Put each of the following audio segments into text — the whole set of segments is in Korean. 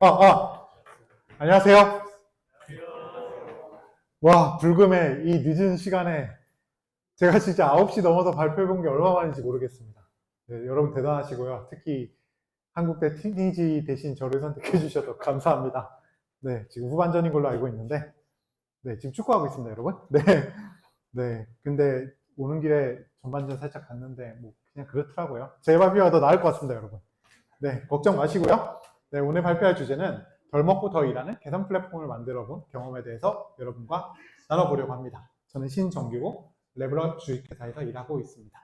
아, 아, 안녕하세요. 와, 불금에 이 늦은 시간에 제가 진짜 9시 넘어서 발표해 본 게 얼마 만인지 모르겠습니다. 네, 여러분 대단하시고요. 특히 한국대 티니지 대신 저를 선택해 주셔서 감사합니다. 네, 지금 후반전인 걸로 알고 있는데, 네, 지금 축구하고 있습니다, 여러분. 네, 네. 근데 오는 길에 전반전 살짝 갔는데, 뭐, 그냥 그렇더라고요. 제 발표가 더 나을 것 같습니다, 여러분. 네, 걱정 마시고요. 네, 오늘 발표할 주제는 덜 먹고 더 일하는 개선 플랫폼을 만들어 본 경험에 대해서 여러분과 나눠보려고 합니다. 저는 신정규고 레벨업 주식회사에서 일하고 있습니다.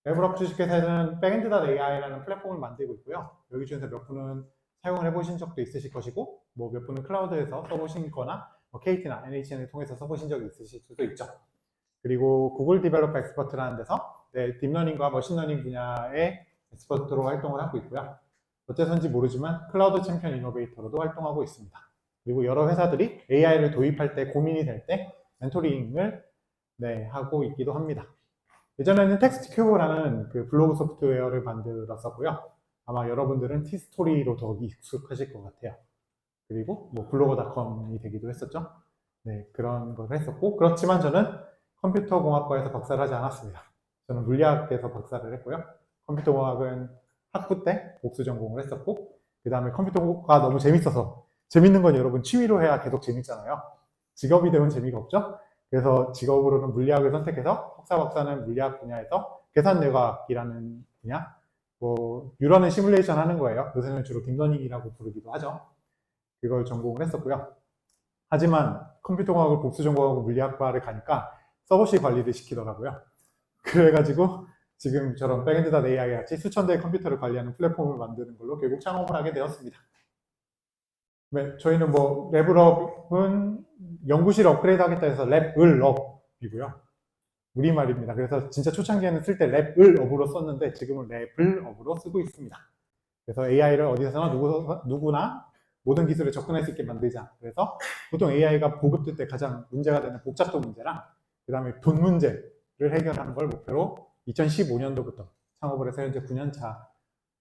레벨업 주식회사에서는 백엔드.ai라는 플랫폼을 만들고 있고요. 여기 중에서 몇 분은 사용을 해보신 적도 있으실 것이고, 뭐 몇 분은 클라우드에서 써보신 거나 뭐 KT나 NHN을 통해서 써보신 적이 있으실 수도 있죠. 그리고 구글 디벨로퍼 엑스퍼트라는 데서 딥러닝과 머신러닝 분야의 엑스퍼트로 활동을 하고 있고요. 어째서인지 모르지만 클라우드 챔피언 이노베이터로도 활동하고 있습니다. 그리고 여러 회사들이 AI를 도입할 때 고민이 될 때 멘토링을 하고 있기도 합니다. 예전에는 텍스트 큐브라는 그 블로그 소프트웨어를 만들었었고요. 아마 여러분들은 티스토리로 더 익숙하실 것 같아요. 그리고 뭐 블로거닷컴이 되기도 했었죠. 네, 그런 걸 했었고, 그렇지만 저는 컴퓨터공학과에서 박사를 하지 않았습니다. 저는 물리학에서 박사를 했고요. 컴퓨터공학은 학부 때 복수 전공을 했었고, 그 다음에 컴퓨터가 너무 재밌어서, 재밌는 건 여러분 취미로 해야 계속 재밌잖아요. 직업이 되면 재미가 없죠? 그래서 직업으로는 물리학을 선택해서 석사 박사는 물리학 분야에서 계산내과학이라는 분야, 뭐 뉴런을 시뮬레이션 하는 거예요. 요새는 주로 딥러닝이라고 부르기도 하죠. 그걸 전공을 했었고요. 하지만 컴퓨터공학을 복수 전공하고 물리학과를 가니까 서버시 관리를 시키더라고요. 그래가지고 지금처럼 백엔드.ai 같이 수천 대의 컴퓨터를 관리하는 플랫폼을 만드는 걸로 결국 창업을 하게 되었습니다. 네, 저희는 뭐 랩을업은 연구실 업그레이드 하겠다 해서 랩을업이고요. 우리말입니다. 그래서 진짜 초창기에는 쓸 때 랩을업으로 썼는데 지금은 랩을업으로 쓰고 있습니다. 그래서 AI를 어디서나 누구나 모든 기술에 접근할 수 있게 만들자. 그래서 보통 AI가 보급될 때 가장 문제가 되는 복잡도 문제랑 그 다음에 돈 문제를 해결하는 걸 목표로 2015년도부터 창업을 해서 현재 9년차,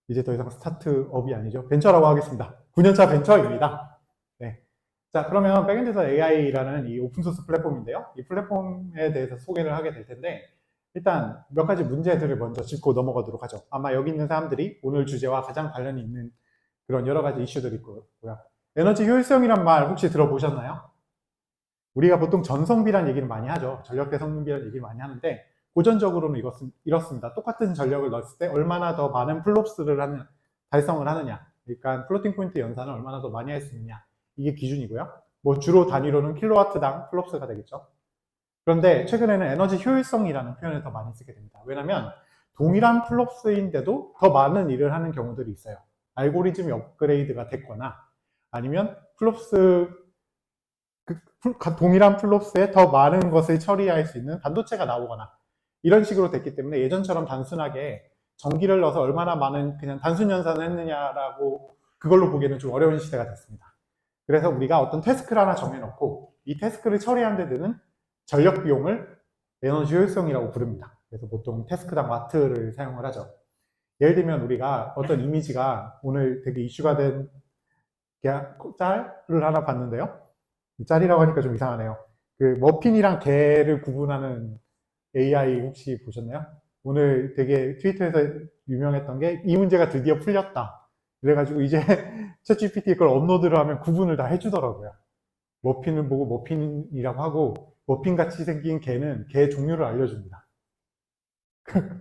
이제 더 이상 스타트업이 아니죠. 벤처라고 하겠습니다. 9년차 벤처입니다. 네. 자, 그러면 백엔드 AI라는 이 오픈소스 플랫폼인데요. 이 플랫폼에 대해서 소개를 하게 될 텐데, 일단 몇 가지 문제들을 먼저 짚고 넘어가도록 하죠. 아마 여기 있는 사람들이 오늘 주제와 가장 관련이 있는 그런 여러 가지 이슈들이 있고요. 에너지 효율성이란 말 혹시 들어보셨나요? 우리가 보통 전성비란 얘기를 많이 하죠. 전력 대성비란 얘기를 많이 하는데 고전적으로는 이렇습니다. 똑같은 전력을 넣었을 때 얼마나 더 많은 플롭스를 달성을 하느냐. 그러니까 플로팅 포인트 연산을 얼마나 더 많이 할 수 있느냐. 이게 기준이고요. 뭐 주로 단위로는 킬로와트당 플롭스가 되겠죠. 그런데 최근에는 에너지 효율성이라는 표현을 더 많이 쓰게 됩니다. 왜냐하면 동일한 플롭스인데도 더 많은 일을 하는 경우들이 있어요. 알고리즘이 업그레이드가 됐거나 아니면 동일한 플롭스에 더 많은 것을 처리할 수 있는 반도체가 나오거나 이런 식으로 됐기 때문에 예전처럼 단순하게 전기를 넣어서 얼마나 많은 그냥 단순 연산을 했느냐라고 그걸로 보기에는 좀 어려운 시대가 됐습니다. 그래서 우리가 어떤 태스크를 하나 정해놓고 이 태스크를 처리하는 데 드는 전력 비용을 에너지 효율성이라고 부릅니다. 그래서 보통 태스크당 와트를 사용을 하죠. 예를 들면 우리가 어떤 이미지가 오늘 되게 이슈가 된 짤을 하나 봤는데요. 짤이라고 하니까 좀 이상하네요. 그 머핀이랑 개를 구분하는 AI 혹시 보셨나요? 오늘 되게 트위터에서 유명했던 게 이 문제가 드디어 풀렸다. 그래가지고 이제 챗GPT에 그걸 업로드를 하면 구분을 다 해주더라고요. 머핀을 보고 머핀이라고 하고 머핀같이 생긴 개는 개 종류를 알려줍니다.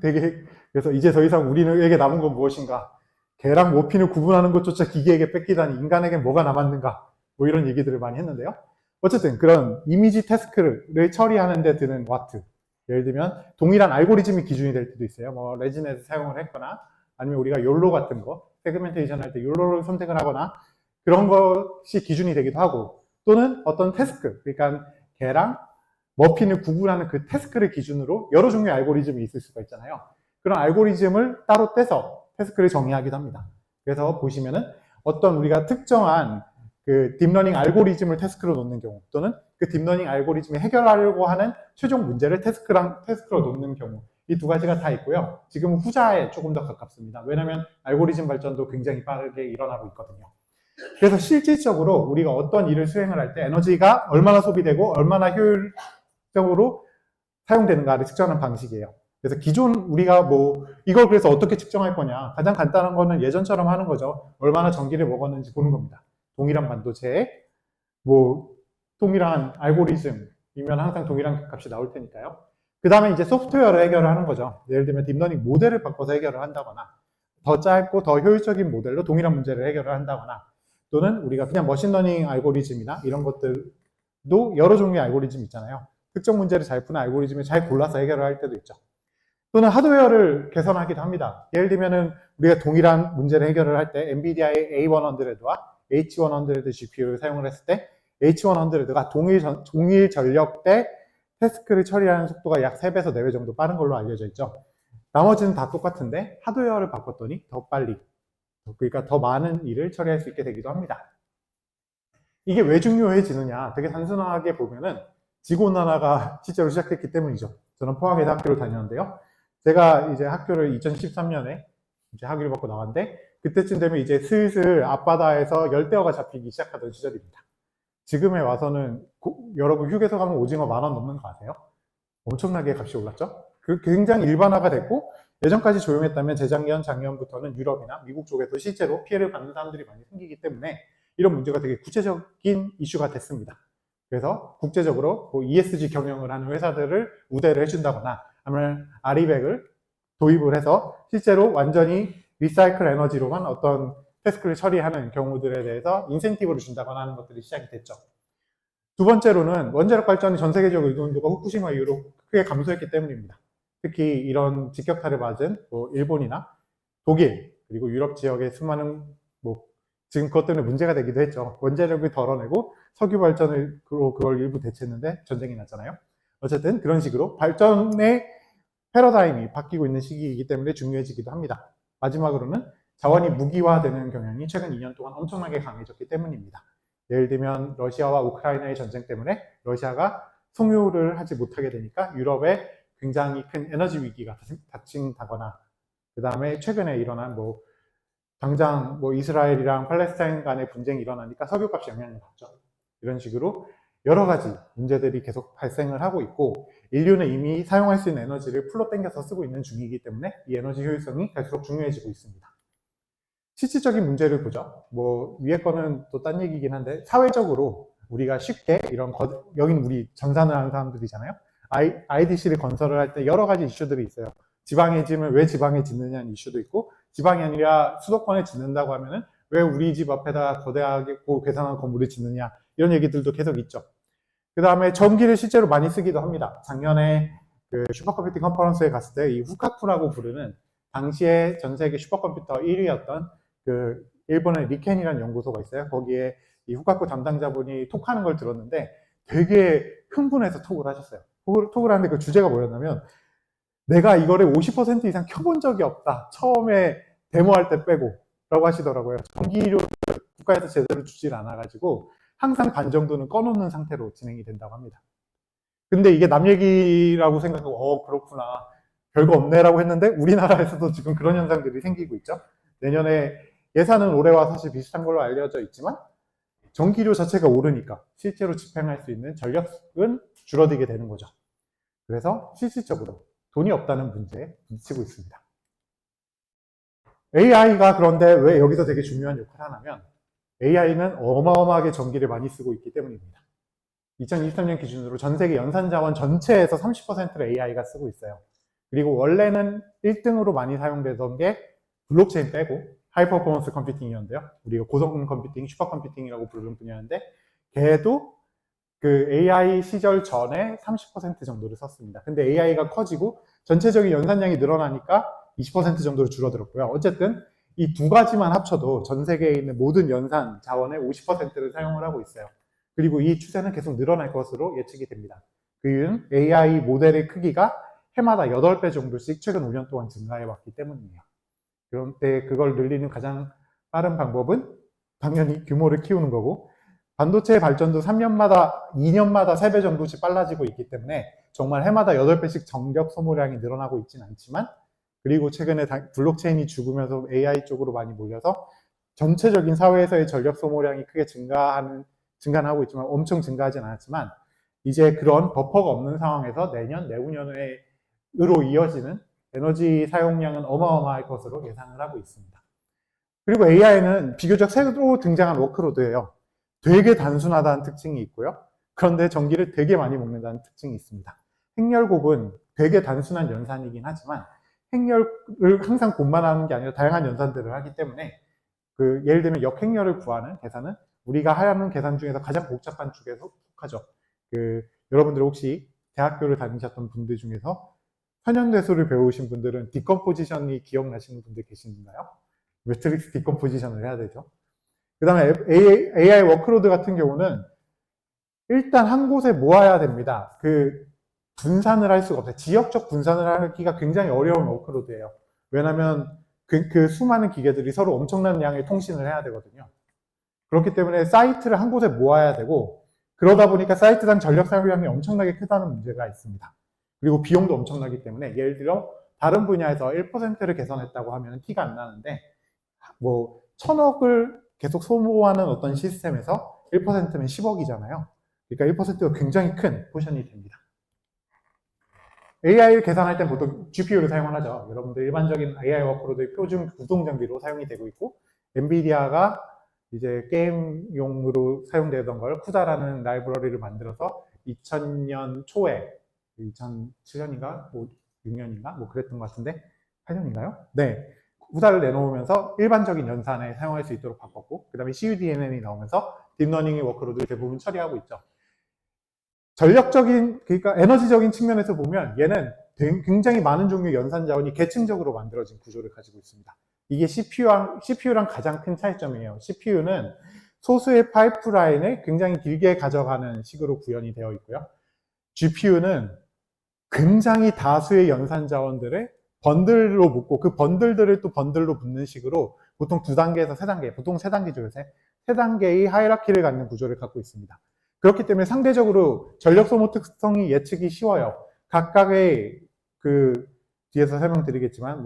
되게 그래서 이제 더 이상 우리에게 남은 건 무엇인가? 개랑 머핀을 구분하는 것조차 기계에게 뺏기다니 인간에게 뭐가 남았는가? 뭐 이런 얘기들을 많이 했는데요. 어쨌든 그런 이미지 태스크를 처리하는 데 드는 와트. 예를 들면 동일한 알고리즘이 기준이 될 때도 있어요. 뭐 레지넷을 사용을 했거나 아니면 우리가 욜로 같은 거 세그멘테이션 할 때 욜로를 선택을 하거나 그런 것이 기준이 되기도 하고 또는 어떤 태스크, 그러니까 개랑 머핀을 구분하는 그 태스크를 기준으로 여러 종류의 알고리즘이 있을 수가 있잖아요. 그런 알고리즘을 따로 떼서 태스크를 정의하기도 합니다. 그래서 보시면은 어떤 우리가 특정한 그 딥러닝 알고리즘을 태스크로 놓는 경우 또는 그 딥러닝 알고리즘이 해결하려고 하는 최종 문제를 태스크로 놓는 경우 이 두 가지가 다 있고요. 지금은 후자에 조금 더 가깝습니다. 왜냐하면 알고리즘 발전도 굉장히 빠르게 일어나고 있거든요. 그래서 실질적으로 우리가 어떤 일을 수행을 할 때 에너지가 얼마나 소비되고 얼마나 효율적으로 사용되는가를 측정하는 방식이에요. 그래서 기존 우리가 뭐 이걸 그래서 어떻게 측정할 거냐, 가장 간단한 거는 예전처럼 하는 거죠. 얼마나 전기를 먹었는지 보는 겁니다. 동일한 반도체에 뭐 동일한 알고리즘이면 항상 동일한 값이 나올 테니까요. 그 다음에 이제 소프트웨어로 해결을 하는 거죠. 예를 들면 딥러닝 모델을 바꿔서 해결을 한다거나 더 짧고 더 효율적인 모델로 동일한 문제를 해결을 한다거나, 또는 우리가 그냥 머신러닝 알고리즘이나 이런 것들도 여러 종류의 알고리즘 있잖아요. 특정 문제를 잘 푸는 알고리즘을 잘 골라서 해결을 할 때도 있죠. 또는 하드웨어를 개선하기도 합니다. 예를 들면은 우리가 동일한 문제를 해결을 할 때 엔비디아의 A100와 H100 GPU를 사용을 했을 때 H100가 동일 전력 대 태스크를 처리하는 속도가 약 3배에서 4배 정도 빠른 걸로 알려져 있죠. 나머지는 다 똑같은데 하드웨어를 바꿨더니 더 빨리, 그러니까 더 많은 일을 처리할 수 있게 되기도 합니다. 이게 왜 중요해지느냐, 되게 단순하게 보면은 지구온난화가 실제로 시작됐기 때문이죠. 저는 포항에서 학교를 다녔는데요. 제가 이제 학교를 2013년에 이제 학위를 받고 나왔는데, 그때쯤 되면 이제 슬슬 앞바다에서 열대어가 잡히기 시작하던 시절입니다. 지금에 와서는 여러분 휴게소 가면 오징어 10,000원 넘는 거 아세요? 엄청나게 값이 올랐죠? 굉장히 일반화가 됐고, 예전까지 조용했다면 재작년, 작년부터는 유럽이나 미국 쪽에서 실제로 피해를 받는 사람들이 많이 생기기 때문에 이런 문제가 되게 구체적인 이슈가 됐습니다. 그래서 국제적으로 뭐 ESG 경영을 하는 회사들을 우대를 해준다거나, 아니면 아리백을 도입을 해서 실제로 완전히 리사이클 에너지로만 어떤 태스크를 처리하는 경우들에 대해서 인센티브를 준다거나 하는 것들이 시작이 됐죠. 두 번째로는 원자력 발전의 전 세계적 의존도가 후쿠시마 이후로 크게 감소했기 때문입니다. 특히 이런 직격탄을 맞은 뭐 일본이나 독일, 그리고 유럽 지역의 수많은 뭐 지금 그것 때문에 문제가 되기도 했죠. 원자력을 덜어내고 석유 발전으로 그걸 일부 대체했는데 전쟁이 났잖아요. 어쨌든 그런 식으로 발전의 패러다임이 바뀌고 있는 시기이기 때문에 중요해지기도 합니다. 마지막으로는 자원이 무기화되는 경향이 최근 2년 동안 엄청나게 강해졌기 때문입니다. 예를 들면 러시아와 우크라이나의 전쟁 때문에 러시아가 송유를 하지 못하게 되니까 유럽에 굉장히 큰 에너지 위기가 닥친다거나, 그 다음에 최근에 일어난 뭐 당장 뭐 이스라엘이랑 팔레스타인 간의 분쟁이 일어나니까 석유값이 영향을 받죠. 이런 식으로 여러 가지 문제들이 계속 발생을 하고 있고, 인류는 이미 사용할 수 있는 에너지를 풀로 당겨서 쓰고 있는 중이기 때문에 이 에너지 효율성이 갈수록 중요해지고 있습니다. 실질적인 문제를 보죠. 뭐 위에 거는 또 딴 얘기긴 한데, 사회적으로 우리가 쉽게 이런 여기는 우리 전산을 하는 사람들이잖아요. IDC를 건설을 할 때 여러 가지 이슈들이 있어요. 지방에 지으면 왜 지방에 짓느냐는 이슈도 있고, 지방이 아니라 수도권에 짓는다고 하면은 왜 우리 집 앞에다 거대하게 괴상한 건물을 짓느냐, 이런 얘기들도 계속 있죠. 그 다음에 전기를 실제로 많이 쓰기도 합니다. 작년에 그 슈퍼컴퓨팅 컨퍼런스에 갔을 때 이 후카쿠라고 부르는 당시에 전 세계 슈퍼컴퓨터 1위였던 그 일본의 리켄이라는 연구소가 있어요. 거기에 이 후카쿠 담당자분이 톡하는 걸 들었는데 되게 흥분해서 톡을 하셨어요. 톡을 하는데 그 주제가 뭐였냐면, 내가 이거를 50% 이상 켜본 적이 없다, 처음에 데모할 때 빼고, 라고 하시더라고요. 전기료를 국가에서 제대로 주질 않아가지고 항상 반 정도는 꺼놓는 상태로 진행이 된다고 합니다. 근데 이게 남 얘기라고 생각하고 그렇구나, 별거 없네라고 했는데 우리나라에서도 지금 그런 현상들이 생기고 있죠. 내년에 예산은 올해와 사실 비슷한 걸로 알려져 있지만 전기료 자체가 오르니까 실제로 집행할 수 있는 전력은 줄어들게 되는 거죠. 그래서 실질적으로 돈이 없다는 문제에 미치고 있습니다. AI가 그런데 왜 여기서 되게 중요한 역할을 하냐면, AI는 어마어마하게 전기를 많이 쓰고 있기 때문입니다. 2023년 기준으로 전 세계 연산자원 전체에서 30%를 AI가 쓰고 있어요. 그리고 원래는 1등으로 많이 사용되던 게 블록체인 빼고 하이퍼포먼스 컴퓨팅이었는데요. 우리가 고성능 컴퓨팅, 슈퍼컴퓨팅이라고 부르는 분야인데, 걔도 그 AI 시절 전에 30% 정도를 썼습니다. 근데 AI가 커지고 전체적인 연산량이 늘어나니까 20% 정도로 줄어들었고요. 어쨌든 이 두 가지만 합쳐도 전 세계에 있는 모든 연산 자원의 50%를 사용을 하고 있어요. 그리고 이 추세는 계속 늘어날 것으로 예측이 됩니다. 그 이유는 AI 모델의 크기가 해마다 8배 정도씩 최근 5년 동안 증가해 왔기 때문이에요. 그런데 그걸 늘리는 가장 빠른 방법은 당연히 규모를 키우는 거고, 반도체 발전도 3년마다, 2년마다 3배 정도씩 빨라지고 있기 때문에 정말 해마다 8배씩 전력 소모량이 늘어나고 있진 않지만, 그리고 최근에 블록체인이 죽으면서 AI 쪽으로 많이 몰려서 전체적인 사회에서의 전력 소모량이 크게 증가는 하고 있지만 엄청 증가하진 않았지만 이제 그런 버퍼가 없는 상황에서 내년, 내후년으로 이어지는 에너지 사용량은 어마어마할 것으로 예상을 하고 있습니다. 그리고 AI는 비교적 새로 등장한 워크로드예요. 되게 단순하다는 특징이 있고요. 그런데 전기를 되게 많이 먹는다는 특징이 있습니다. 행렬곱은 되게 단순한 연산이긴 하지만 행렬을 항상 곱만 하는 게 아니라 다양한 연산들을 하기 때문에 예를 들면 역행렬을 구하는 계산은 우리가 하는 계산 중에서 가장 복잡한 축에 속하죠. 여러분들 혹시 대학교를 다니셨던 분들 중에서 현현대수를 배우신 분들은 디컴포지션이 기억나시는 분들 계신가요? 매트릭스 디컴포지션을 해야 되죠. 그 다음에 AI 워크로드 같은 경우는 일단 한 곳에 모아야 됩니다. 분산을 할 수가 없어요. 지역적 분산을 하기가 굉장히 어려운 워크로드예요. 왜냐하면 그 수많은 기계들이 서로 엄청난 양의 통신을 해야 되거든요. 그렇기 때문에 사이트를 한 곳에 모아야 되고 그러다 보니까 사이트당 전력 사용량이 엄청나게 크다는 문제가 있습니다. 그리고 비용도 엄청나기 때문에 예를 들어 다른 분야에서 1%를 개선했다고 하면 티가 안 나는데 1000억을 계속 소모하는 어떤 시스템에서 1%면 10억이잖아요. 그러니까 1%가 굉장히 큰 포션이 됩니다. AI를 계산할 땐 보통 GPU를 사용을 하죠. 여러분들 일반적인 AI 워크로드의 표준 구동 장비로 사용이 되고 있고 엔비디아가 이제 게임용으로 사용되던 걸 쿠다라는 라이브러리를 만들어서 2000년 초에 2007년인가 6년인가 그랬던 것 같은데 8년인가요? 네. 쿠다를 내놓으면서 일반적인 연산에 사용할 수 있도록 바꿨고 그 다음에 CUDNN이 나오면서 딥러닝의 워크로드를 대부분 처리하고 있죠. 그러니까 에너지적인 측면에서 보면 얘는 굉장히 많은 종류의 연산 자원이 계층적으로 만들어진 구조를 가지고 있습니다. 이게 CPU랑 가장 큰 차이점이에요. CPU는 소수의 파이프라인을 굉장히 길게 가져가는 식으로 구현이 되어 있고요. GPU는 굉장히 다수의 연산 자원들을 번들로 묶고 그 번들들을 또 번들로 붙는 식으로 보통 2단계에서 3단계, 보통 3단계죠 요새. 3단계의 하이라키를 갖는 구조를 갖고 있습니다. 그렇기 때문에 상대적으로 전력 소모 특성이 예측이 쉬워요. 각각의 뒤에서 설명드리겠지만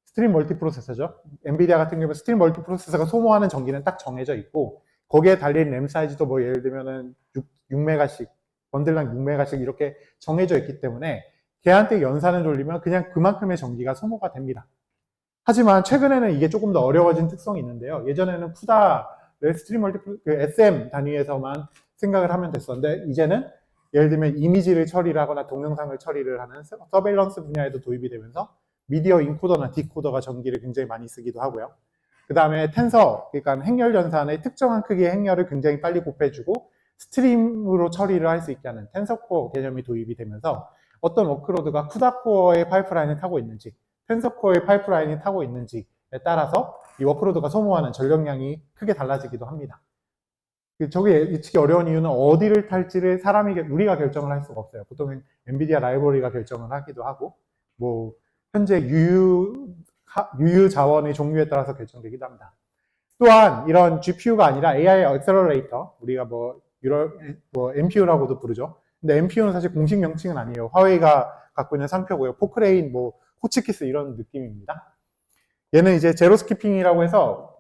스트림 멀티프로세서죠. 엔비디아 같은 경우는 스트림 멀티프로세서가 소모하는 전기는 딱 정해져 있고 거기에 달린 램 사이즈도 예를 들면은 6메가씩 번들당 6메가씩 이렇게 정해져 있기 때문에 걔한테 연산을 돌리면 그냥 그만큼의 전기가 소모가 됩니다. 하지만 최근에는 이게 조금 더 어려워진 특성이 있는데요. 예전에는 쿠다를 스트림 SM 단위에서만 생각을 하면 됐었는데 이제는 예를 들면 이미지를 처리를 하거나 동영상을 처리를 하는 서베일런스 분야에도 도입이 되면서 미디어 인코더나 디코더가 전기를 굉장히 많이 쓰기도 하고요. 그 다음에 텐서, 그러니까 행렬 연산의 특정한 크기의 행렬을 굉장히 빨리 곱해주고 스트림으로 처리를 할 수 있게 하는 텐서코어 개념이 도입이 되면서 어떤 워크로드가 쿠다코어의 파이프라인을 타고 있는지 텐서코어의 파이프라인이 타고 있는지에 따라서 이 워크로드가 소모하는 전력량이 크게 달라지기도 합니다. 저게 예측이 어려운 이유는 어디를 탈지를 우리가 결정을 할 수가 없어요. 보통 엔비디아 라이브러리가 결정을 하기도 하고 현재 유유 자원의 종류에 따라서 결정되기도 합니다. 또한 이런 GPU가 아니라 AI 액셀러레이터, 우리가 NPU라고도 부르죠. 근데 NPU는 사실 공식 명칭은 아니에요. 화웨이가 갖고 있는 상표고요. 포크레인, 호치키스 이런 느낌입니다. 얘는 이제 제로 스키핑이라고 해서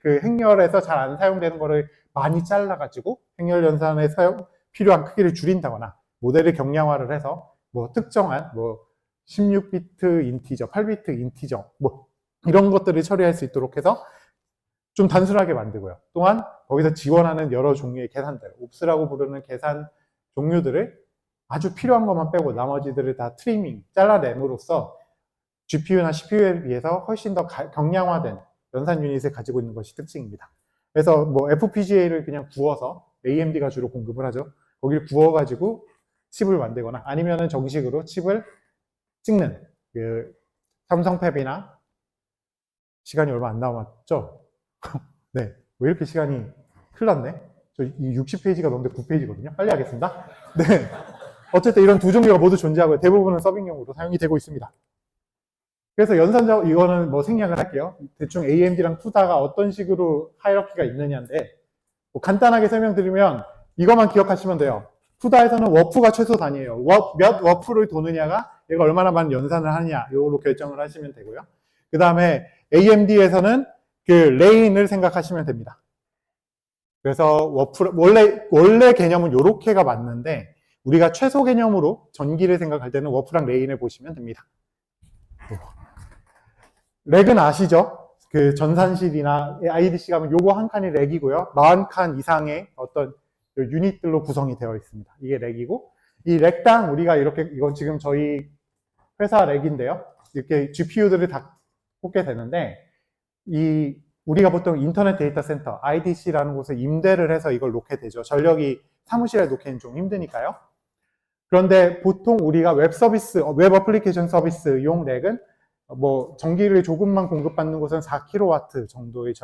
행렬에서 잘 안 사용되는 거를 많이 잘라가지고 행렬 연산에 필요한 크기를 줄인다거나 모델을 경량화를 해서 특정한 16비트 인티저, 8비트 인티저 이런 것들을 처리할 수 있도록 해서 좀 단순하게 만들고요. 또한 거기서 지원하는 여러 종류의 계산들, 옵스라고 부르는 계산 종류들을 아주 필요한 것만 빼고 나머지들을 다 잘라냄으로써 GPU나 CPU에 비해서 훨씬 더 경량화된 연산 유닛을 가지고 있는 것이 특징입니다. 그래서 FPGA를 그냥 구워서 AMD가 주로 공급을 하죠. 거기를 구워가지고 칩을 만들거나 아니면은 정식으로 칩을 찍는 삼성팹이나 시간이 얼마 안 남았죠? 네, 왜 이렇게 시간이 큰일 났네? 저 60페이지가 넘는데 9페이지거든요. 빨리 하겠습니다. 네, 어쨌든 이런 두 종류가 모두 존재하고 대부분은 서빙용으로 사용이 되고 있습니다. 그래서 이거는 생략을 할게요. 대충 AMD랑 쿠다가 어떤 식으로 하이라키가 있느냐인데 간단하게 설명드리면 이것만 기억하시면 돼요. 쿠다에서는 워프가 최소 단위예요. 몇 워프를 도느냐가 얘가 얼마나 많은 연산을 하느냐 이걸로 결정을 하시면 되고요. 그 다음에 AMD에서는 그 레인을 생각하시면 됩니다. 그래서 원래 개념은 요렇게가 맞는데 우리가 최소 개념으로 전기를 생각할 때는 워프랑 레인을 보시면 됩니다. 렉은 아시죠? 그 전산실이나 IDC 가면 요거 한 칸이 렉이고요. 40칸 이상의 어떤 유닛들로 구성이 되어 있습니다. 이게 렉이고, 이 렉당 우리가 이렇게, 이건 지금 저희 회사 렉인데요. 이렇게 GPU들을 다 꽂게 되는데, 우리가 보통 인터넷 데이터 센터, IDC라는 곳에 임대를 해서 이걸 놓게 되죠. 전력이 사무실에 놓기는 좀 힘드니까요. 그런데 보통 우리가 웹 서비스, 웹 어플리케이션 서비스용 렉은 뭐 전기를 조금만 공급받는 곳은 4kW 정도의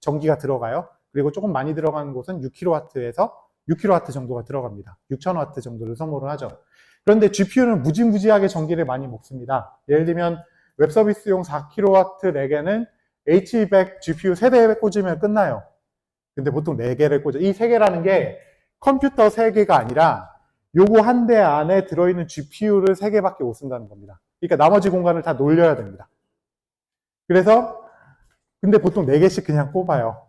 전기가 들어가요. 그리고 조금 많이 들어가는 곳은 6kW에서 6kW 정도가 들어갑니다. 6000W 정도를 소모를 하죠. 그런데 GPU는 무지무지하게 전기를 많이 먹습니다. 예를 들면 웹 서비스용 4kW 렉에는 H100 GPU 3대 꽂으면 끝나요. 근데 보통 4개를 꽂아. 이 3개라는 게 컴퓨터 3개가 아니라 요거 한 대 안에 들어있는 GPU를 3개밖에 못 쓴다는 겁니다. 그러니까 나머지 공간을 다 놀려야 됩니다. 그래서 근데 보통 4개씩 그냥 꼽아요.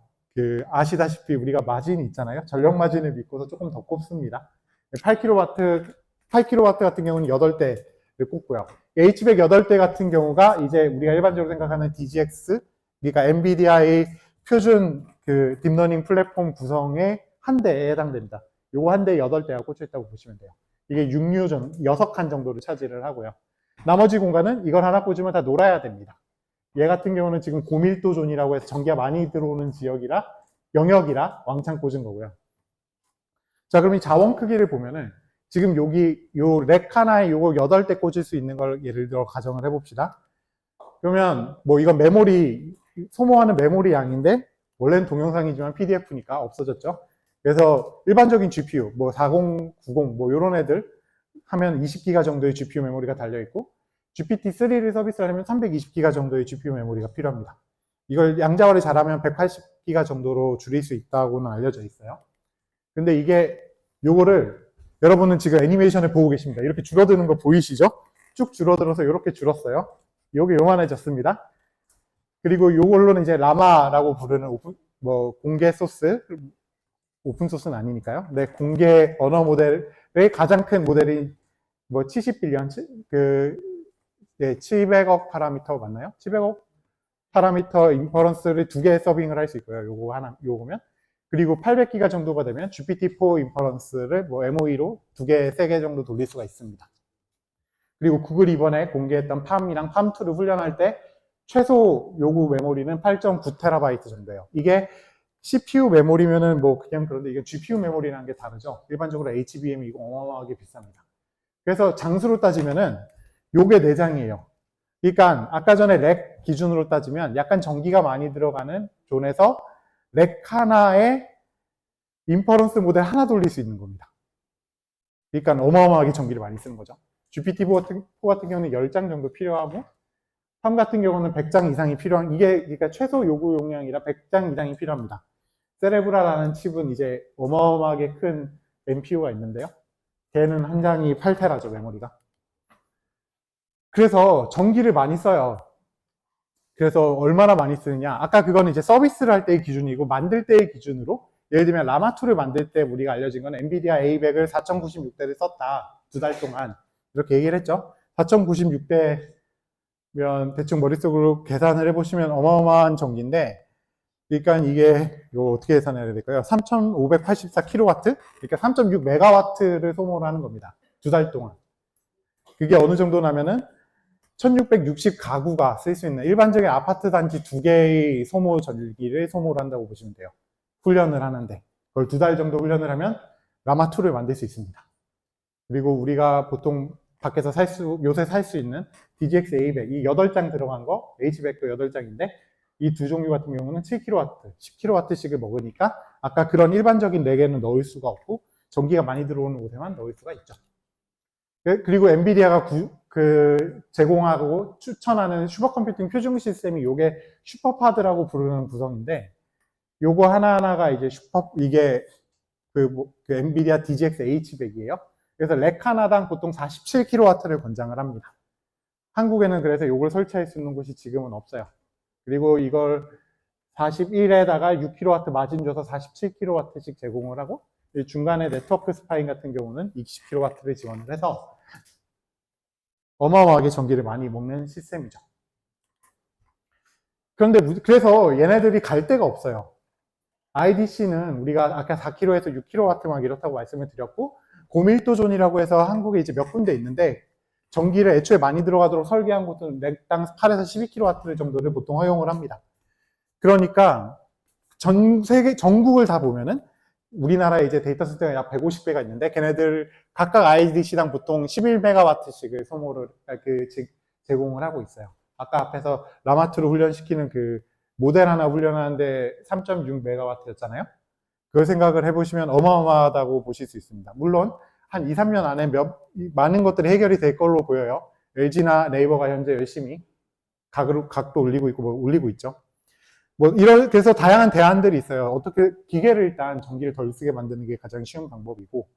아시다시피 우리가 마진이 있잖아요. 전력 마진을 믿고서 조금 더 꼽습니다. 8kW 같은 경우는 8대를 꼽고요. H100 8대 같은 경우가 이제 우리가 일반적으로 생각하는 DGX, 그러니까 엔비디아의 표준 딥러닝 플랫폼 구성의 한 대에 해당됩니다. 요거 한 대에 8대가 꽂혀 있다고 보시면 돼요. 이게 6칸 정도를 차지를 하고요. 나머지 공간은 이걸 하나 꽂으면 다 놀아야 됩니다. 얘 같은 경우는 지금 고밀도 존이라고 해서 전기가 많이 들어오는 영역이라 왕창 꽂은 거고요. 자, 그럼 이 자원 크기를 보면은 지금 요 렉 하나에 요거 8대 꽂을 수 있는 걸 예를 들어 가정을 해봅시다. 그러면 뭐 이건 소모하는 메모리 양인데 원래는 동영상이지만 PDF니까 없어졌죠. 그래서 일반적인 GPU, 뭐 4090, 뭐 요런 애들 하면 20기가 정도의 GPU 메모리가 달려있고 GPT-3를 서비스를 하면 320기가 정도의 GPU 메모리가 필요합니다. 이걸 양자화를 잘하면 180기가 정도로 줄일 수 있다고는 알려져 있어요. 근데 요거를 여러분은 지금 애니메이션을 보고 계십니다. 이렇게 줄어드는 거 보이시죠? 쭉 줄어들어서 이렇게 줄었어요. 요게 요만해졌습니다. 그리고 요걸로는 이제 라마라고 부르는 공개 소스, 오픈 소스는 아니니까요. 네, 공개 언어 모델의 가장 큰 모델이 70빌리언, 700억 파라미터 맞나요? 700억 파라미터 인퍼런스를 2개 서빙을 할 수 있고요. 요거면. 그리고 800기가 정도가 되면 GPT-4 인퍼런스를 MOE로 2개, 3개 정도 돌릴 수가 있습니다. 그리고 구글 이번에 공개했던 팜이랑 팜2를 훈련할 때 최소 요구 메모리는 8.9TB 정도예요. 이게 CPU 메모리면은 그냥 그런데 이게 GPU 메모리라는 게 다르죠. 일반적으로 HBM이 이거 어마어마하게 비쌉니다. 그래서 장수로 따지면은 요게 내장이에요. 그러니까 아까 전에 렉 기준으로 따지면 약간 전기가 많이 들어가는 존에서 렉 하나에 인퍼런스 모델 하나 돌릴 수 있는 겁니다. 그러니까 어마어마하게 전기를 많이 쓰는 거죠. GPT-4 같은 경우는 10장 정도 필요하고 팜 같은 경우는 100장 이상이 필요한, 이게 그러니까 최소 요구 용량이라 100장 이상이 필요합니다. 세레브라라는 칩은 이제 어마어마하게 큰 NPU가 있는데요. 걔는 한 장이 8테라죠, 메모리가. 그래서 전기를 많이 써요. 그래서 얼마나 많이 쓰느냐. 아까 그거는 이제 서비스를 할 때의 기준이고, 만들 때의 기준으로, 예를 들면 라마2를 만들 때 우리가 알려진 건 엔비디아 A100을 4096대를 썼다. 2달 동안. 이렇게 얘기를 했죠. 4096대면 대충 머릿속으로 계산을 해보시면 어마어마한 전기인데, 그러니까 이게 이거 어떻게 계산해야 될까요? 3584kW? 그러니까 3.6MW를 소모를 하는 겁니다. 2달 동안. 그게 어느 정도냐면은 1660가구가 쓸 수 있는 일반적인 아파트 단지 2개의 소모 전기를 소모를 한다고 보시면 돼요. 훈련을 하는데 그걸 2달 정도 훈련을 하면 라마2를 만들 수 있습니다. 그리고 우리가 보통 밖에서 요새 살 수 있는 DGX A100 이 8장 들어간 거 H100도 8장인데 이 두 종류 같은 경우는 7kW, 10kW씩을 먹으니까 아까 그런 일반적인 4개는 넣을 수가 없고 전기가 많이 들어오는 곳에만 넣을 수가 있죠. 그리고 엔비디아가 제공하고 추천하는 슈퍼컴퓨팅 표준 시스템이 요게 슈퍼파드라고 부르는 구성인데 요거 하나하나가 이제 이게 엔비디아 DGX H100이에요. 그래서 렉 하나당 보통 47kW를 권장을 합니다. 한국에는 그래서 요걸 설치할 수 있는 곳이 지금은 없어요. 그리고 이걸 41에다가 6kW 마진 줘서 47kW씩 제공을 하고, 중간에 네트워크 스파인 같은 경우는 20kW를 지원을 해서 어마어마하게 전기를 많이 먹는 시스템이죠. 그런데 그래서 얘네들이 갈 데가 없어요. IDC는 우리가 아까 4kW에서 6kW 막 이렇다고 말씀을 드렸고, 고밀도 존이라고 해서 한국에 이제 몇 군데 있는데, 전기를 애초에 많이 들어가도록 설계한 곳은 맥당 8에서 12kW 정도를 보통 허용을 합니다. 그러니까 전 세계 전국을 다 보면은 우리나라에 이제 데이터 센터가 약 150개가 있는데, 걔네들 각각 IDC당 보통 11MW씩을 소모를 제공을 하고 있어요. 아까 앞에서 라마트로 훈련시키는 그 모델 하나 훈련하는데 3.6MW였잖아요. 그걸 생각을 해보시면 어마어마하다고 보실 수 있습니다. 물론 한 2, 3년 안에 많은 것들이 해결이 될 걸로 보여요. LG나 네이버가 현재 열심히 각도 올리고 있고 올리고 있죠. 그래서 다양한 대안들이 있어요. 어떻게 기계를 일단 전기를 덜 쓰게 만드는 게 가장 쉬운 방법이고,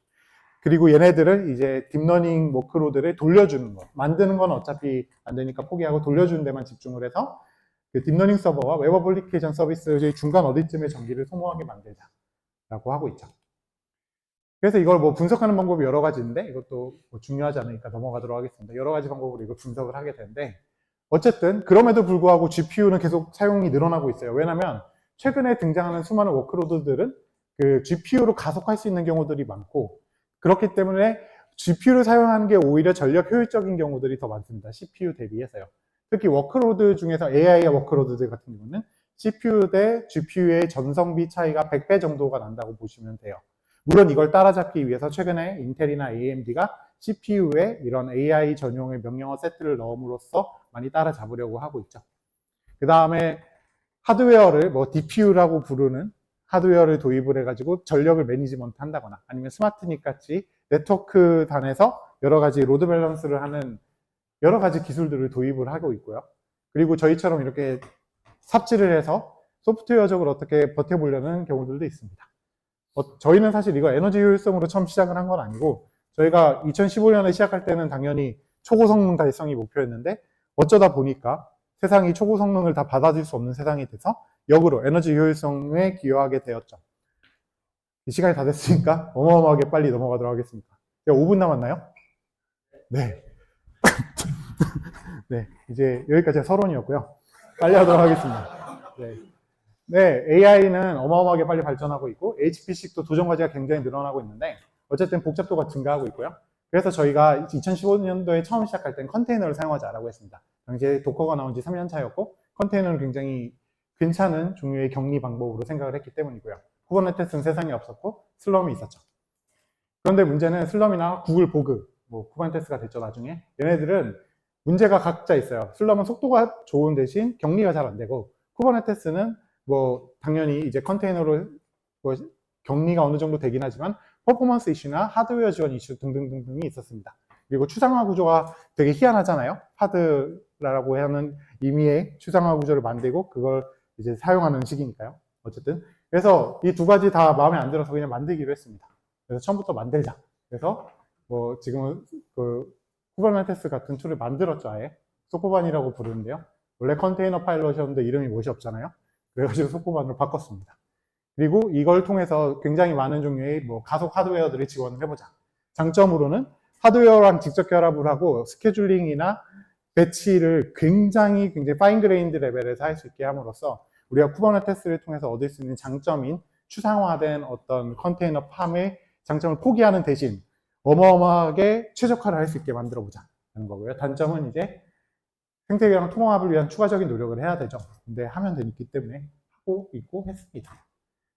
그리고 얘네들은 이제 딥러닝 워크로드를 돌려주는 거, 만드는 건 어차피 안 되니까 포기하고 돌려주는 데만 집중을 해서 그 딥러닝 서버와 웹 어플리케이션 서비스의 중간 어디쯤에 전기를 소모하게 만들자라고 하고 있죠. 그래서 이걸 분석하는 방법이 여러 가지인데, 이것도 중요하지 않으니까 넘어가도록 하겠습니다. 여러 가지 방법으로 이걸 분석을 하게 되는데, 어쨌든 그럼에도 불구하고 GPU는 계속 사용이 늘어나고 있어요. 왜냐하면 최근에 등장하는 수많은 워크로드들은 그 GPU로 가속할 수 있는 경우들이 많고, 그렇기 때문에 GPU를 사용하는 게 오히려 전력 효율적인 경우들이 더 많습니다. CPU 대비해서요. 특히 워크로드 중에서 AI 워크로드들 같은 경우는 CPU 대 GPU의 전성비 차이가 100배 정도가 난다고 보시면 돼요. 물론 이걸 따라잡기 위해서 최근에 인텔이나 AMD가 CPU에 이런 AI 전용의 명령어 세트를 넣음으로써 많이 따라잡으려고 하고 있죠. 그 다음에 하드웨어를 DPU라고 부르는 하드웨어를 도입을 해가지고 전력을 매니지먼트 한다거나, 아니면 스마트닉 같이 네트워크 단에서 여러 가지 로드 밸런스를 하는 여러 가지 기술들을 도입을 하고 있고요. 그리고 저희처럼 이렇게 삽질을 해서 소프트웨어적으로 어떻게 버텨보려는 경우들도 있습니다. 저희는 사실 이거 에너지 효율성으로 처음 시작을 한 건 아니고, 저희가 2015년에 시작할 때는 당연히 초고성능 달성이 목표였는데, 어쩌다 보니까 세상이 초고성능을 다 받아줄 수 없는 세상이 돼서 역으로 에너지 효율성에 기여하게 되었죠. 이 시간이 다 됐으니까 어마어마하게 빨리 넘어가도록 하겠습니다. 5분 남았나요? 네. 네, 이제 여기까지가 서론이었고요. 빨리 하도록 하겠습니다. 네. 네, AI는 어마어마하게 빨리 발전하고 있고, HPC도 도전 과제가 굉장히 늘어나고 있는데, 어쨌든 복잡도가 증가하고 있고요. 그래서 저희가 2015년도에 처음 시작할 땐 컨테이너를 사용하자라고 했습니다. 당시에 도커가 나온 지 3년 차였고, 컨테이너는 굉장히 괜찮은 종류의 격리 방법으로 생각을 했기 때문이고요. 쿠버네티스는 세상에 없었고, 슬럼이 있었죠. 그런데 문제는 슬럼이나 구글 보그, 쿠버네티스가 됐죠, 나중에. 얘네들은 문제가 각자 있어요. 슬럼은 속도가 좋은 대신 격리가 잘 안 되고, 쿠버네티스는 당연히 이제 컨테이너로 격리가 어느 정도 되긴 하지만 퍼포먼스 이슈나 하드웨어 지원 이슈 등등등등이 있었습니다. 그리고 추상화 구조가 되게 희한하잖아요. 하드라고 하는 의미의 추상화 구조를 만들고 그걸 이제 사용하는 식이니까요. 어쨌든 그래서 이 두 가지 다 마음에 안 들어서 그냥 만들기로 했습니다. 그래서 처음부터 만들자. 그래서 지금은 그 쿠버네티스 같은 툴을 만들었죠. 아예 소코반이라고 부르는데요. 원래 컨테이너 파일럿이었는데 이름이 못이 없잖아요. 그래가지고 소코반으로 바꿨습니다. 그리고 이걸 통해서 굉장히 많은 종류의 가속 하드웨어들을 지원을 해보자. 장점으로는 하드웨어랑 직접 결합을 하고 스케줄링이나 배치를 굉장히 파인 그레인드 레벨에서 할 수 있게 함으로써 우리가 쿠버네티스를 통해서 얻을 수 있는 장점인 추상화된 어떤 컨테이너 팜의 장점을 포기하는 대신 어마어마하게 최적화를 할 수 있게 만들어 보자는 거고요. 단점은 이제 생태계랑 통합을 위한 추가적인 노력을 해야 되죠. 근데 하면 되기 때문에 하고 있고 했습니다.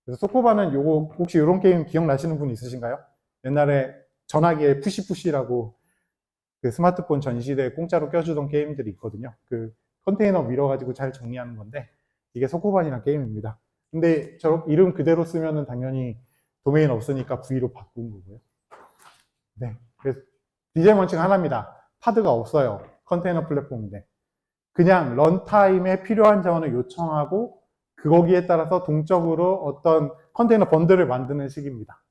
그래서 소코바는 요거 혹시 이런 게임 기억나시는 분 있으신가요? 옛날에 전화기에 푸시푸시라고 그 스마트폰 전시대에 공짜로 껴주던 게임들이 있거든요. 그 컨테이너 밀어가지고 잘 정리하는 건데 이게 소코반이라는 게임입니다. 근데 이름 그대로 쓰면은 당연히 도메인 없으니까 V로 바꾼 거고요. 네, 그래서 디자인 원칙 하나입니다. 파드가 없어요. 컨테이너 플랫폼인데 그냥 런타임에 필요한 자원을 요청하고 거기에 따라서 동적으로 어떤 컨테이너 번들을 만드는 식입니다.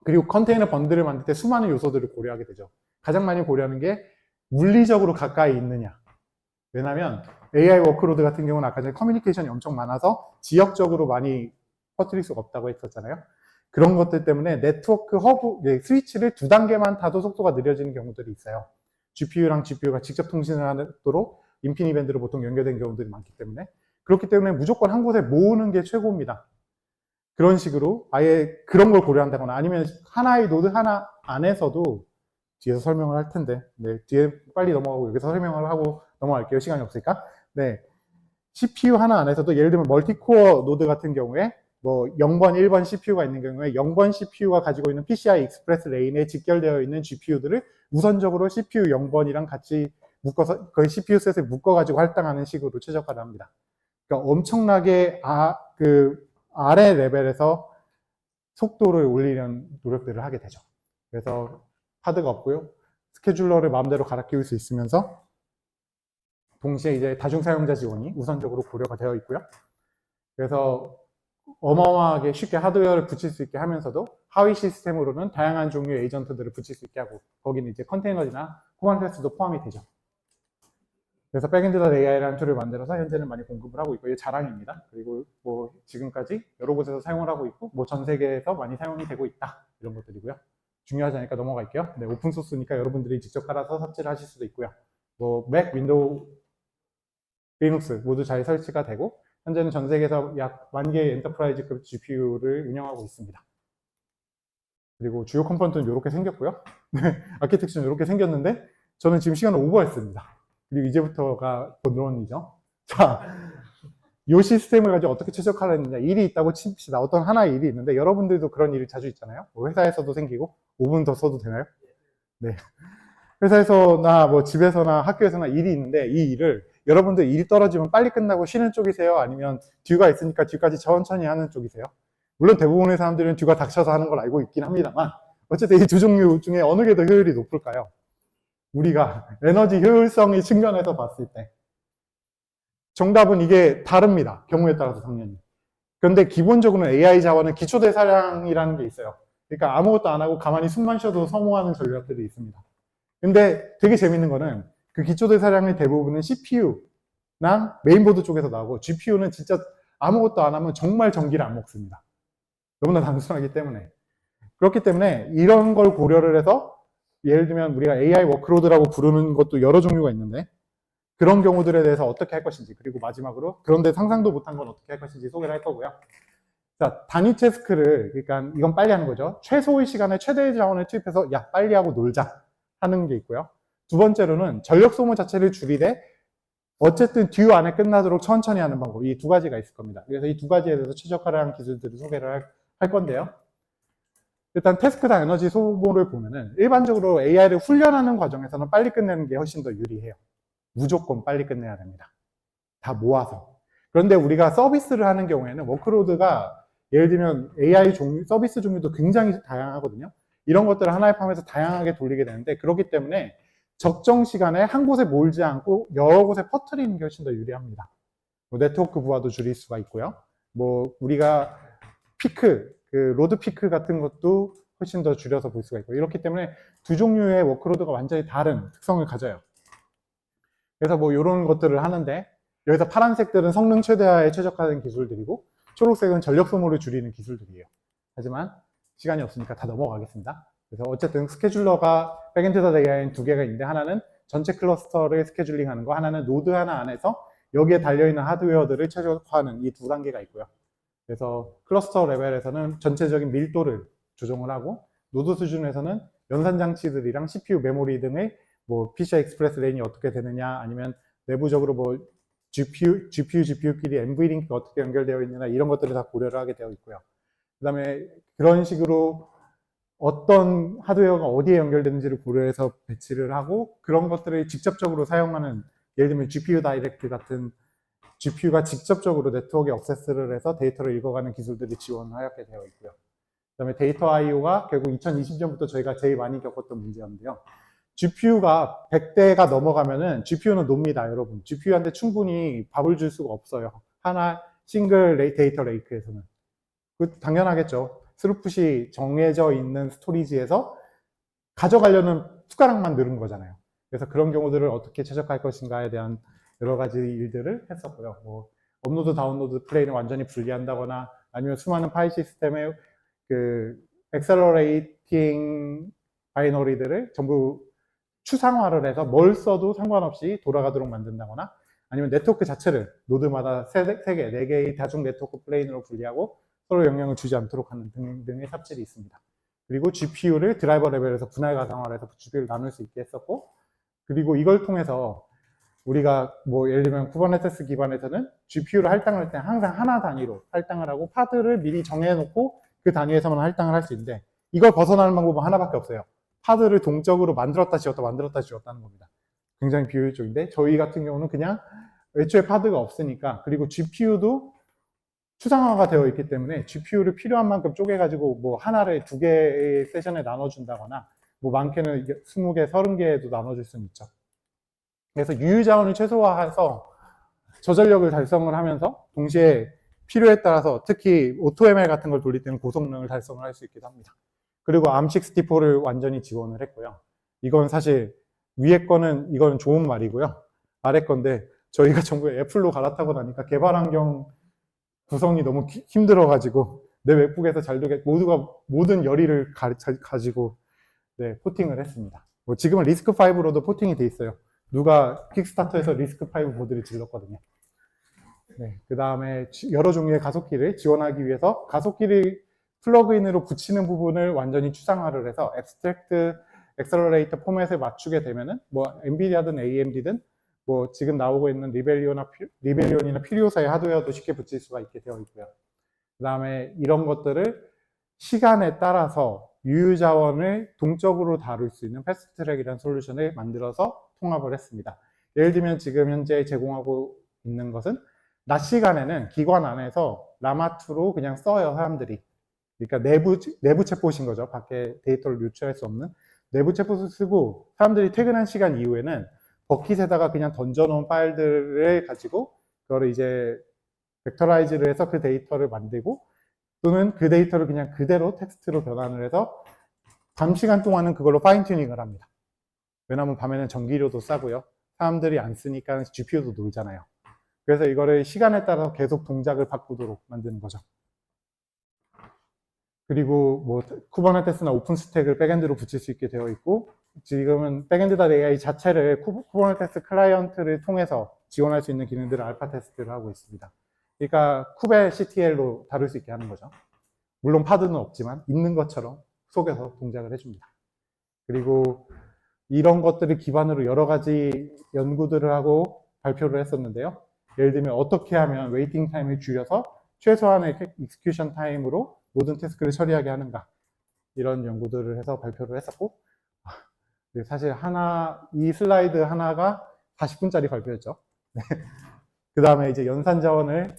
그리고 컨테이너 번들을 만들 때 수많은 요소들을 고려하게 되죠. 가장 많이 고려하는 게 물리적으로 가까이 있느냐. 왜냐하면 AI 워크로드 같은 경우는 아까 전에 커뮤니케이션이 엄청 많아서 지역적으로 많이 퍼뜨릴 수가 없다고 했었잖아요. 그런 것들 때문에 네트워크 허브, 스위치를 2단계만 타도 속도가 느려지는 경우들이 있어요. GPU랑 GPU가 직접 통신을 하도록 인피니밴드로 보통 연결된 경우들이 많기 때문에. 그렇기 때문에 무조건 한 곳에 모으는 게 최고입니다. 그런 식으로 아예 그런 걸 고려한다거나 아니면 하나의 노드 하나 안에서도 뒤에서 설명을 할 텐데, 네, 뒤에 빨리 넘어가고 여기서 설명을 하고 넘어갈게요. 시간이 없으니까. 네, CPU 하나 안에서도 예를 들면 멀티코어 노드 같은 경우에 뭐 0번, 1번 CPU가 있는 경우에 0번 CPU가 가지고 있는 PCI 익스프레스 레인에 직결되어 있는 GPU들을 우선적으로 CPU 0번이랑 같이 묶어서 거의 CPU 셋에 묶어가지고 할당하는 식으로 최적화를 합니다. 그러니까 엄청나게 아래 레벨에서 속도를 올리려는 노력들을 하게 되죠. 그래서 하드가 없고요. 스케줄러를 마음대로 갈아 끼울 수 있으면서 동시에 이제 다중 사용자 지원이 우선적으로 고려가 되어 있고요. 그래서 어마어마하게 쉽게 하드웨어를 붙일 수 있게 하면서도 하위 시스템으로는 다양한 종류의 에이전트들을 붙일 수 있게 하고 거기는 이제 컨테이너나 쿠버네티스도 포함이 되죠. 그래서 백엔드.ai라는 툴을 만들어서 현재는 많이 공급을 하고 있고 이게 자랑입니다. 그리고 뭐 지금까지 여러 곳에서 사용을 하고 있고 뭐 전 세계에서 많이 사용이 되고 있다 이런 것들이고요. 중요하지 않으니까 넘어갈게요. 네, 오픈소스니까 여러분들이 직접 깔아서 삽질을 하실 수도 있고요. 뭐 맥, 윈도우, 리눅스 모두 잘 설치가 되고 현재는 전 세계에서 약 10,000개의 엔터프라이즈급 GPU를 운영하고 있습니다. 그리고 주요 컴포넌트는 이렇게 생겼고요. 네, 아키텍처는 이렇게 생겼는데 저는 지금 시간을 오버했습니다. 그리고 이제부터가 본론이죠. 자, 이 시스템을 가지고 어떻게 최적화하느냐. 일이 있다고 칩시다. 어떤 하나의 일이 있는데 여러분들도 그런 일이 자주 있잖아요. 뭐 회사에서도 생기고 5분 더 써도 되나요? 네. 회사에서나 뭐 집에서나 학교에서나 일이 있는데 이 일을 여러분들 일 떨어지면 빨리 끝나고 쉬는 쪽이세요? 아니면 듀가 있으니까 듀까지 천천히 하는 쪽이세요? 물론 대부분의 사람들은 듀가 닥쳐서 하는 걸 알고 있긴 합니다만 어쨌든 이 두 종류 중에 어느 게 더 효율이 높을까요? 우리가 에너지 효율성의 측면에서 봤을 때 정답은 이게 다릅니다. 경우에 따라서 당연히. 그런데 기본적으로는 AI 자원은 기초대사량이라는 게 있어요. 그러니까 아무것도 안 하고 가만히 숨만 쉬어도 소모하는 전략들이 있습니다. 근데 되게 재밌는 거는 그 기초대사량의 대부분은 CPU랑 메인보드 쪽에서 나오고 GPU는 진짜 아무것도 안 하면 정말 전기를 안 먹습니다. 너무나 단순하기 때문에. 그렇기 때문에 이런 걸 고려를 해서 예를 들면 우리가 AI 워크로드라고 부르는 것도 여러 종류가 있는데 그런 경우들에 대해서 어떻게 할 것인지 그리고 마지막으로 그런데 상상도 못한 건 어떻게 할 것인지 소개를 할 거고요. 자, 단위 태스크를 그러니까 이건 빨리 하는 거죠. 최소의 시간에 최대의 자원을 투입해서 야 빨리 하고 놀자 하는 게 있고요. 두 번째로는 전력 소모 자체를 줄이되 어쨌든 듀 안에 끝나도록 천천히 하는 방법 이 두 가지가 있을 겁니다. 그래서 이 두 가지에 대해서 최적화를 한 기술들을 소개를 할 건데요. 일단 태스크당 에너지 소모를 보면은 일반적으로 AI를 훈련하는 과정에서는 빨리 끝내는 게 훨씬 더 유리해요. 무조건 빨리 끝내야 됩니다. 다 모아서. 그런데 우리가 서비스를 하는 경우에는 워크로드가 예를 들면 AI 서비스 종류도 굉장히 다양하거든요. 이런 것들을 하나의 팜에서 다양하게 돌리게 되는데 그렇기 때문에 적정 시간에 한 곳에 몰지 않고 여러 곳에 퍼뜨리는 게 훨씬 더 유리합니다. 뭐 네트워크 부하도 줄일 수가 있고요. 뭐 우리가 로드 피크 같은 것도 훨씬 더 줄여서 볼 수가 있고 이렇기 때문에 두 종류의 워크로드가 완전히 다른 특성을 가져요. 그래서 뭐 이런 것들을 하는데 여기서 파란색들은 성능 최대화에 최적화된 기술들이고 초록색은 전력 소모를 줄이는 기술들이에요. 하지만 시간이 없으니까 다 넘어가겠습니다. 그래서 어쨌든 스케줄러가 백엔드.ai는 두 개가 있는데 하나는 전체 클러스터를 스케줄링하는 거, 하나는 노드 하나 안에서 여기에 달려있는 하드웨어들을 최적화하는 이 두 단계가 있고요. 그래서 클러스터 레벨에서는 전체적인 밀도를 조정을 하고 노드 수준에서는 연산 장치들이랑 CPU, 메모리 등의 뭐 PCI 익스프레스 레인이 어떻게 되느냐 아니면 내부적으로 뭐 GPU끼리 NVLink 어떻게 연결되어 있느냐 이런 것들을 다 고려를 하게 되어 있고요. 그 다음에 그런 식으로 어떤 하드웨어가 어디에 연결되는지를 고려해서 배치를 하고 그런 것들을 직접적으로 사용하는 예를 들면 GPU 다이렉트 같은 GPU가 직접적으로 네트워크에 액세스를 해서 데이터를 읽어가는 기술들이 지원하게 되어 있고요. 그 다음에 데이터 IO가 결국 2020년부터 저희가 제일 많이 겪었던 문제였는데요. GPU가 100대가 넘어가면은 GPU는 놉니다, 여러분. GPU한테 충분히 밥을 줄 수가 없어요. 하나 싱글 데이터 레이크에서는. 그 당연하겠죠. 스루풋이 정해져 있는 스토리지에서 가져가려는 숟가락만 늘은 거잖아요. 그래서 그런 경우들을 어떻게 최적화할 것인가에 대한 여러 가지 일들을 했었고요. 뭐 업로드 다운로드 플레이를 완전히 분리한다거나 아니면 수많은 파일 시스템의 그 엑셀러레이팅 바이너리들을 전부 추상화를 해서 뭘 써도 상관없이 돌아가도록 만든다거나 아니면 네트워크 자체를 노드마다 3개, 4개의 다중 네트워크 플레인으로 분리하고 서로 영향을 주지 않도록 하는 등등의 삽질이 있습니다. 그리고 GPU를 드라이버 레벨에서 분할 가상화를 해서 GPU를 나눌 수 있게 했었고, 그리고 이걸 통해서 우리가 뭐 예를 들면 쿠버네티스 기반에서는 GPU를 할당할 때 항상 하나 단위로 할당을 하고 파드를 미리 정해놓고 그 단위에서만 할당을 할 수 있는데, 이걸 벗어나는 방법은 하나밖에 없어요. 파드를 동적으로 만들었다 지웠다 만들었다 지웠다는 겁니다. 굉장히 비효율적인데, 저희 같은 경우는 그냥 애초에 파드가 없으니까, 그리고 GPU도 추상화가 되어 있기 때문에 GPU를 필요한 만큼 쪼개가지고 뭐 하나를 2개의 세션에 나눠준다거나 뭐 많게는 20개, 30개에도 나눠줄 수는 있죠. 그래서 유유 자원을 최소화해서 저전력을 달성을 하면서 동시에 필요에 따라서 특히 AutoML 같은 걸 돌릴 때는 고성능을 달성을 할 수 있기도 합니다. 그리고 ARM64를 완전히 지원을 했고요. 이건 사실 위에 거는 이거는 좋은 말이고요. 아래 건데 저희가 전부 애플로 갈아타고 나니까 개발 환경 구성이 너무 힘들어가지고 내 웹북에서 잘 되게 모두가 모든 열의를 가지고 네, 포팅을 했습니다. 뭐 지금은 리스크5로도 포팅이 돼 있어요. 누가 킥스타터에서 리스크5 보드를 질렀거든요. 네, 그 다음에 여러 종류의 가속기를 지원하기 위해서 가속기를 플러그인으로 붙이는 부분을 완전히 추상화를 해서 앱스트랙트 엑셀러레이터 포맷에 맞추게 되면은 뭐 엔비디아든 AMD든 뭐 지금 나오고 있는 리벨리온이나 피리오사의 하드웨어도 쉽게 붙일 수가 있게 되어 있고요. 그 다음에 이런 것들을 시간에 따라서 유유자원을 동적으로 다룰 수 있는 패스트트랙이라는 솔루션을 만들어서 통합을 했습니다. 예를 들면 지금 현재 제공하고 있는 것은 낮 시간에는 기관 안에서 라마2로 그냥 써요, 사람들이. 그러니까 내부 챗봇인 거죠. 밖에 데이터를 유출할 수 없는 내부 챗봇을 쓰고, 사람들이 퇴근한 시간 이후에는 버킷에다가 그냥 던져놓은 파일들을 가지고 그거를 이제 벡터라이즈를 해서 그 데이터를 만들고, 또는 그 데이터를 그냥 그대로 텍스트로 변환을 해서 밤 시간 동안은 그걸로 파인 튜닝을 합니다. 왜냐하면 밤에는 전기료도 싸고요. 사람들이 안 쓰니까 GPU도 놀잖아요. 그래서 이거를 시간에 따라서 계속 동작을 바꾸도록 만드는 거죠. 그리고 뭐 쿠버네티스나 오픈스택을 백엔드로 붙일 수 있게 되어 있고, 지금은 백엔드.ai 자체를 쿠버네티스 클라이언트를 통해서 지원할 수 있는 기능들을 알파 테스트를 하고 있습니다. 그러니까 쿠베 CTL로 다룰 수 있게 하는 거죠. 물론 파드는 없지만 있는 것처럼 속에서 동작을 해줍니다. 그리고 이런 것들을 기반으로 여러 가지 연구들을 하고 발표를 했었는데요. 예를 들면 어떻게 하면 웨이팅 타임을 줄여서 최소한의 익스큐션 타임으로 모든 태스크를 처리하게 하는가, 이런 연구들을 해서 발표를 했었고, 사실 이 슬라이드 하나가 40분짜리 발표였죠. 그 다음에 이제 연산 자원을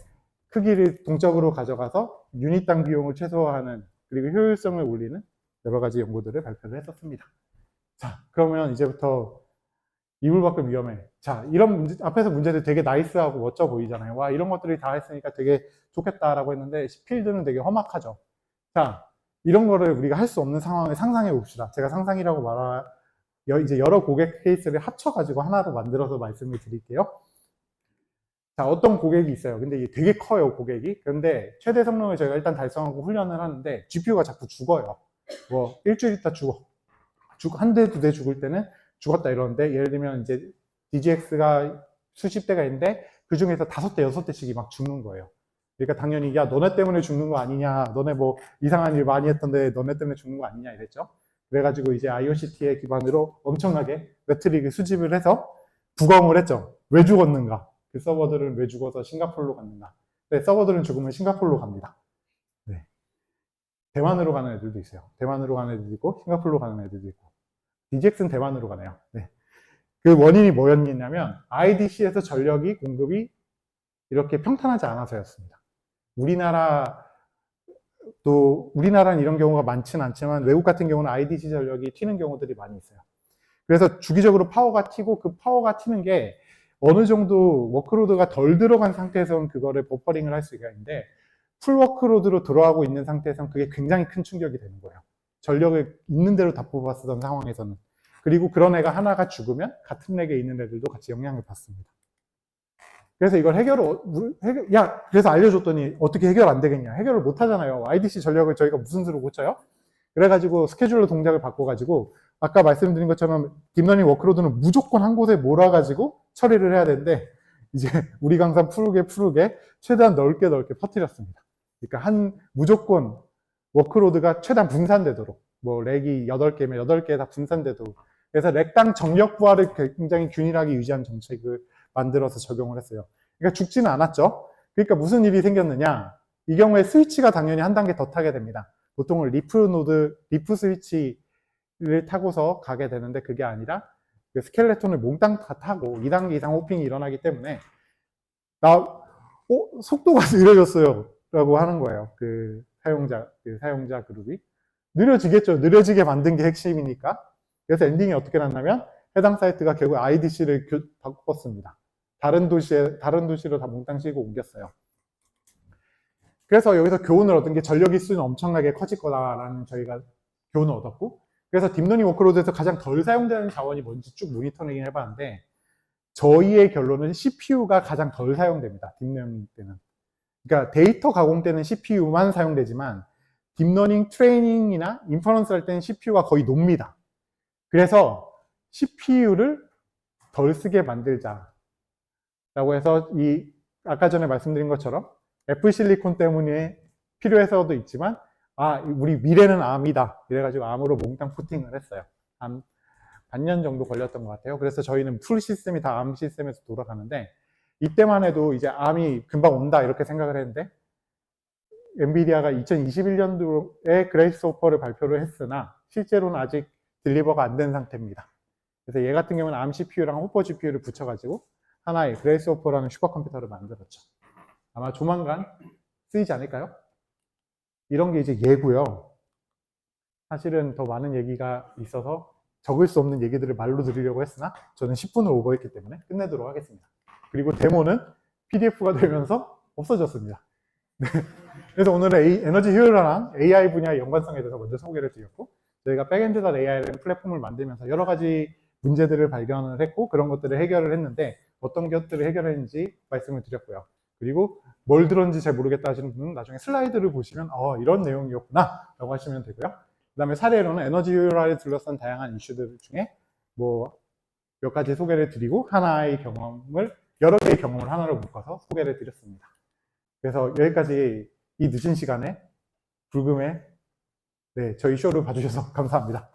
크기를 동적으로 가져가서 유닛당 비용을 최소화하는, 그리고 효율성을 올리는 여러 가지 연구들을 발표를 했었습니다. 자, 그러면 이제부터 이불밖은 위험해. 자, 이런 문제, 앞에서 문제들 되게 나이스하고 멋져 보이잖아요. 와, 이런 것들이 다 했으니까 되게 좋겠다라고 했는데 필드는 되게 험악하죠. 자, 이런 거를 우리가 할 수 없는 상황을 상상해 봅시다. 제가 상상이라고 이제 여러 고객 케이스를 합쳐가지고 하나로 만들어서 말씀을 드릴게요. 자, 어떤 고객이 있어요. 근데 이게 되게 커요, 고객이. 그런데 최대 성능을 저희가 일단 달성하고 훈련을 하는데 GPU가 자꾸 죽어요. 뭐 일주일 있다 죽어. 한 대, 2대 죽을 때는 죽었다 이러는데, 예를 들면 이제 DGX가 수십 대가 있는데 그 중에서 5대, 6대씩이 막 죽는 거예요. 그러니까 당연히 야, 너네 때문에 죽는 거 아니냐, 너네 뭐 이상한 일 많이 했던데 너네 때문에 죽는 거 아니냐 이랬죠. 그래가지고 이제 IOCT의 기반으로 엄청나게 매트릭을 수집을 해서 부검을 했죠. 왜 죽었는가, 그 서버들은 왜 죽어서 싱가포르로 갔는가. 네, 서버들은 죽으면 싱가포르로 갑니다. 네. 대만으로 가는 애들도 있어요. 대만으로 가는 애들도 있고 싱가포르로 가는 애들도 있고. DGX는 대만으로 가네요. 네. 그 원인이 뭐였냐면 IDC에서 전력이 공급이 이렇게 평탄하지 않아서였습니다. 우리나라는 이런 경우가 많지는 않지만 외국 같은 경우는 IDC 전력이 튀는 경우들이 많이 있어요. 그래서 주기적으로 파워가 튀고, 그 파워가 튀는 게 어느 정도 워크로드가 덜 들어간 상태에서는 그거를 버퍼링을 할 수가 있는데, 풀 워크로드로 들어가고 있는 상태에서는 그게 굉장히 큰 충격이 되는 거예요. 전력을 있는 대로 다 뽑아 쓰던 상황에서는. 그리고 그런 애가 하나가 죽으면 같은 렉에 있는 애들도 같이 영향을 받습니다. 그래서 이걸 그래서 알려줬더니 어떻게 해결 안 되겠냐. 해결을 못 하잖아요. IDC 전력을 저희가 무슨 수로 고쳐요? 그래가지고 스케줄러 동작을 바꿔가지고 아까 말씀드린 것처럼 딥러닝 워크로드는 무조건 한 곳에 몰아가지고 처리를 해야 되는데 이제 우리 강산 푸르게 최대한 넓게 퍼뜨렸습니다. 그러니까 무조건 워크로드가 최대한 분산되도록 뭐 렉이 8개면 8개 다 분산되도록 그래서 렉당 정력 부하를 굉장히 균일하게 유지한 정책을 만들어서 적용을 했어요. 그러니까 죽지는 않았죠. 그러니까 무슨 일이 생겼느냐. 이 경우에 스위치가 당연히 한 단계 더 타게 됩니다. 보통은 리프 스위치를 타고서 가게 되는데 그게 아니라 그 스켈레톤을 몽땅 다 타고 2단계 이상 호핑이 일어나기 때문에 속도가 느려졌어요. 라고 하는 거예요. 그 사용자 그룹이. 느려지겠죠. 느려지게 만든 게 핵심이니까. 그래서 엔딩이 어떻게 났냐면 해당 사이트가 결국 IDC를 바꿨습니다. 다른 도시로 다 몽땅 싣고 옮겼어요. 그래서 여기서 교훈을 얻은 게 전력 일수는 엄청나게 커질 거다라는 저희가 교훈을 얻었고, 그래서 딥러닝 워크로드에서 가장 덜 사용되는 자원이 뭔지 쭉 모니터링 해봤는데 저희의 결론은 CPU가 가장 덜 사용됩니다. 딥러닝 때는. 그러니까 데이터 가공 때는 CPU만 사용되지만 딥러닝 트레이닝이나 인퍼런스 할 때는 CPU가 거의 놉니다. 그래서 CPU를 덜 쓰게 만들자 라고 해서 아까 전에 말씀드린 것처럼 애플 실리콘 때문에 필요해서도 있지만 우리 미래는 ARM이다 이래가지고 ARM으로 몽땅 포팅을 했어요. 반년 정도 걸렸던 것 같아요. 그래서 저희는 풀 시스템이 다 ARM 시스템에서 돌아가는데 이때만 해도 이제 ARM이 금방 온다 이렇게 생각을 했는데 엔비디아가 2021년도에 그레이스 호퍼를 발표를 했으나 실제로는 아직 딜리버가 안 된 상태입니다. 그래서 얘 같은 경우는 ARM CPU랑 호퍼 GPU를 붙여가지고 하나의 그레이스 호퍼라는 슈퍼컴퓨터를 만들었죠. 아마 조만간 쓰이지 않을까요? 이런 게 이제 예고요. 사실은 더 많은 얘기가 있어서 적을 수 없는 얘기들을 말로 드리려고 했으나 저는 10분을 오버했기 때문에 끝내도록 하겠습니다. 그리고 데모는 PDF가 되면서 없어졌습니다. 네. 그래서 오늘은 에너지 효율화랑 AI 분야의 연관성에 대해서 먼저 소개를 드렸고 저희가 백엔드.AI라는 플랫폼을 만들면서 여러 가지 문제들을 발견을 했고 그런 것들을 해결을 했는데 어떤 것들을 해결했는지 말씀을 드렸고요. 그리고 뭘 들었는지 잘 모르겠다 하시는 분은 나중에 슬라이드를 보시면 이런 내용이었구나 라고 하시면 되고요. 그 다음에 사례로는 에너지 효율화를 둘러싼 다양한 이슈들 중에 뭐 몇 가지 소개를 드리고 여러 개의 경험을 하나로 묶어서 소개를 드렸습니다. 그래서 여기까지 이 늦은 시간에 불금에 저희 쇼를 봐주셔서 감사합니다.